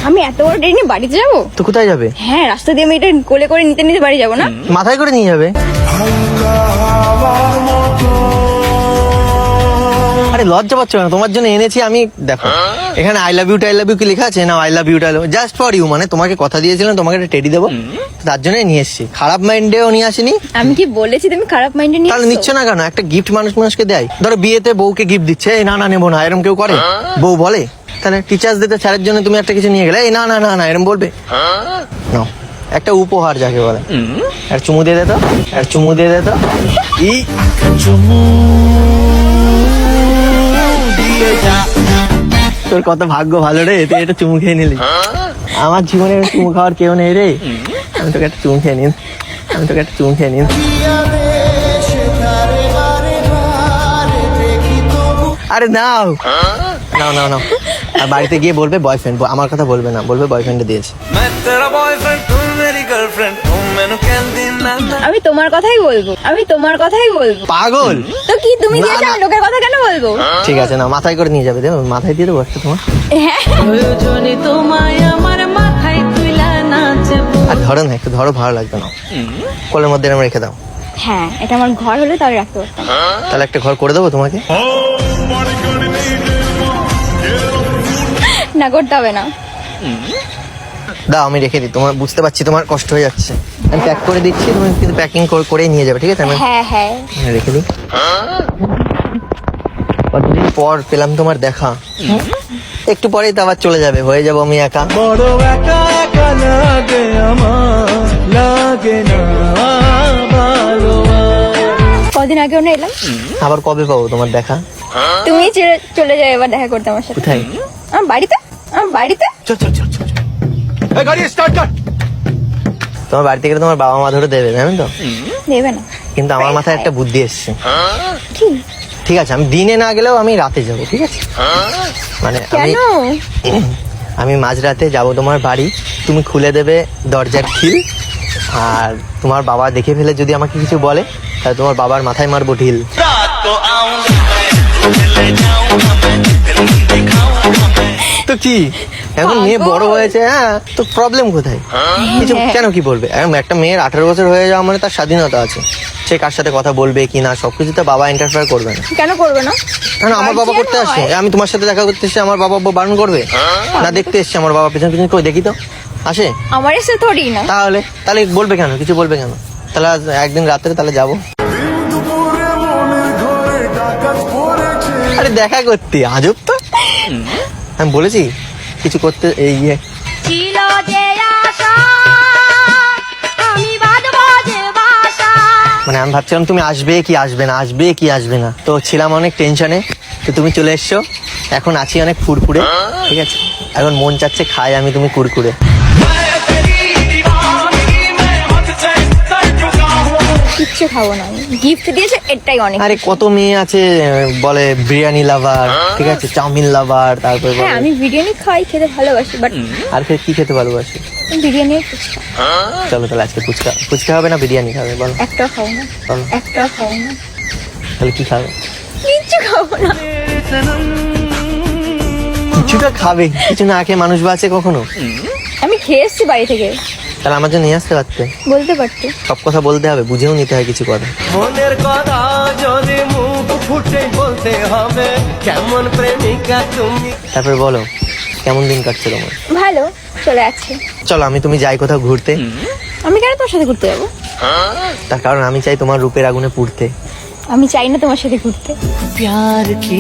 আমি এত বড় ট্রেনে বাড়িতে যাবো? তো কোথায় যাবে? হ্যাঁ, রাস্তা দিয়ে আমি এটা কোলে করে নিতে নিতে বাড়ি যাবো না? মাথায় করে নিয়ে যাবে। আরে লজ্জা পাচ্ছ না? তোমার জন্য এনেছি আমি। দেখো এখানে আই লাভ ইউ কি লেখা আছে না? I love you just for you, মানে তোমাকে কথা দিয়েছিলাম তোমাকে একটা টেডি দেবো, তার জন্যই নিয়ে এসেছি। খারাপ মাইন্ডেও নিয়ে আসিনি। আমি কি বলেছি তুমি খারাপ মাইন্ডে নিয়ে তাহলে নিচ্ছ না কেন? একটা গিফট মানুষকে দেয়। ধরো বিয়েতে বউকে গিফট দিচ্ছে, এই না না নেবো না, এরকম কেউ করে? বউ বলে? তাহলে টিচার্স ডেতে স্যারের জন্য তুমি একটা কিছু নিয়ে গেলে, এই না না না না এরকম বলবে? নাও একটা উপহার যাকে বলে। আর চুমু দিয়ে দে তো, আর চুমু দিয়ে দে তো। ই চুমু দিয়ে যা। তোর কত ভাগ্য ভালো রে, তুই এটা চুমু খেয়ে নিলি। আমার জীবনে চুমু খাওয়ার কেউ নেই রে। আমি তোকে একটা চুমু খেয়ে নিন, আমি তোকে একটা চুমু খেয়ে নিন। আরে নাও নাও নাও নাও। আর বাড়িতে গিয়ে বলবে বয়ফ্রেন্ড, আমার কথা বলবে না, বলবে বয়ফ্রেন্ডে দিয়েছে। আমি তোমার কথাই বলবো, আমি তোমার কথাই বলবো। পাগল তো কি তুমি দিয়েছো, আমি লোকের কথা কেন বলবো? ঠিক আছে না, মাথায় করে নিয়ে যাবে, দেবো মাথায় দিয়ে দেবো একটা তোমার। হ্যাঁ, আর ধরো না, একটু ধরো, ভালো লাগবে না। কোলের মধ্যে এরকম রেখে দাও। হ্যাঁ, এটা আমার ঘর হলে তাহলে রাখতে পারতাম। তাহলে একটা ঘর করে দেবো তোমাকে। না, করতে হবে না। দাও আমি রেখে দিই, তোমার বুঝতে পারছি তোমার কষ্ট হয়ে যাচ্ছে। আমি প্যাক করে দিচ্ছি, তুমি কিন্তু প্যাকিং করে নিয়ে যাবে, ঠিক আছে? আমি হ্যাঁ হ্যাঁ, রেখে দিই। কতদিন পর পেলাম তোমার দেখা। একটু পরেই তো আবার চলে যাবে, হয়ে যাবো আমি একা। বড় একা একা লাগে আমার, লাগে না ভালো। কদিন আগে না এলাম। আবার কবে পাবো তোমার দেখা? তুমি চলে যাও এবার দেখা করতে আমার সাথে। কোথায়? আমার বাড়িতে, আমার বাড়িতে। চল চল চল চল। এই গাড়ি স্টার্ট কর। তোমার বাড়িতে গেলে তোমার বাবা মা ধরে দেবে, জানেন তো? দেবে না। কিন্তু আমার মাথায় একটা বুদ্ধি এসছে। কি? ঠিক আছে, আমি দিনে না গেলেও আমি রাতে যাবো, ঠিক আছে? মানে কেন? আমি মাঝরাতে যাবো তোমার বাড়ি, তুমি খুলে দেবে দরজার খিল, আর তোমার বাবা দেখে ফেলে যদি আমাকে কিছু বলে, তাহলে তোমার বাবার মাথায় মারবো ঢিল। তো কি এখন মেয়ে বড় হয়েছে, হ্যাঁ, তো প্রবলেম কোথায়? কিছু কেন কি বলবে? একটা মেয়ের 18 বছর হয়ে যাওয়া মানে তার স্বাধীনতা আছে, সে কার সাথে কথা বলবে কি না সবকিছু তো বাবা ইন্টারফেয়ার করবে না। কেন করবে না? না আমার বাবা করতে আসছে, আমি তোমার সাথে দেখা করতে এসেছি, আমার বাবা বারণ করবে না? দেখতে এসছে আমার বাবা, পেছন পেছন কই দেখি তো আসে? আমার এসে থোড়ি না। তাহলে তাহলে বলবে কেন, কিছু বলবে কেন? তাহলে আজ একদিন রাত্রে তাহলে যাবো। আরে দেখা করতে, আজব তো। আমি বলেছি কিছু করতে, এই ইয়ে ছিল যে আশা, আমি বাজবো যে বাসা। মানে আমি ভাবছিলাম তুমি আসবে কি আসবে না, আসবে কি আসবে না, তো ছিলাম অনেক টেনশনে। তো তুমি চলে এসছো, এখন আছি অনেক ফুরফুরে, ঠিক আছে? এখন মন চাচ্ছে খাই আমি তুমি কুরকুরে। কিচ্ছু খাবো না, গিফট দিয়েছে এটাই অনেক। আরে কত মেয়ে আছে বলে বিরিয়ানি লাভার, ঠিক আছে, চাউমিন লাভার, তারপরে হ্যাঁ, আমি বিরিয়ানি খাই, খেতে ভালোবাসি, বাট আর কি খেতে ভালোবাসি? বিরিয়ানি ফুচকা। চলো তাহলে আজকে ফুচকা, ফুচকা হবে না বিরিয়ানি খাবে বলো? একটাও খাবো না, বলো একটাও খাবো না, তাহলে কি খাবে? কিচ্ছু খাবো না। কিছুটা খাবে, কিছু না খেয়ে মানুষ বাঁচে কখনো? আমি খেয়ে এসছি বাড়ি থেকে। তাহলে আমার জন্য নিয়ে আসতে পারতে, বলতে পারতো। সব কথা বলতে হবে, বুঝেও নিতে হয় কিছু কথা। মনের কথা যদি মুখ ফুটে বলতে হবে, কেমন প্রেমিকা তুমি। তারপর বলো কেমন দিন কাটছে তোমার? ভালো চলে যাচ্ছে। চলো তুমি যাই কোথাও ঘুরতে। আমি কেন তোমার সাথে ঘুরতে যাবো? তার কারণ আমি চাই তোমার রূপের আগুনে পুড়তে। আমি চাই না তোমার সাথে ঘুরতে। প্যার কি